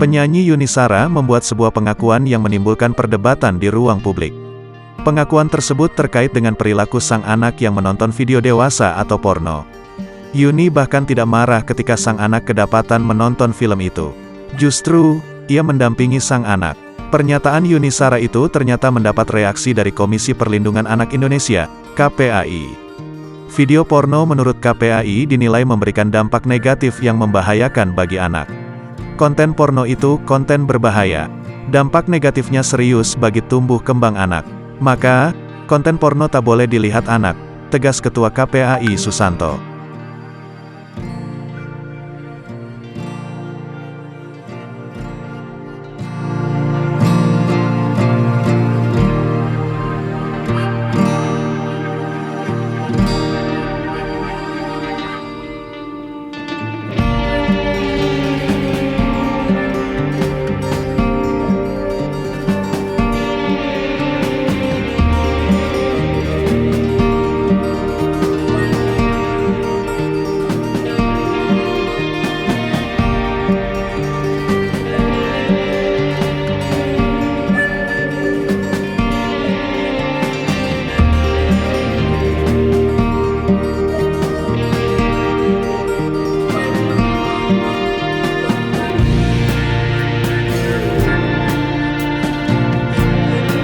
Penyanyi Yuni Shara membuat sebuah pengakuan yang menimbulkan perdebatan di ruang publik. Pengakuan tersebut terkait dengan perilaku sang anak yang menonton video dewasa atau porno. Yuni bahkan tidak marah ketika sang anak kedapatan menonton film itu. Justru, ia mendampingi sang anak. Pernyataan Yuni Shara itu ternyata mendapat reaksi dari Komisi Perlindungan Anak Indonesia, KPAI. Video porno menurut KPAI dinilai memberikan dampak negatif yang membahayakan bagi anak. Konten porno itu konten berbahaya. Dampak negatifnya serius bagi tumbuh kembang anak. Maka, konten porno tak boleh dilihat anak, tegas Ketua KPAI Susanto.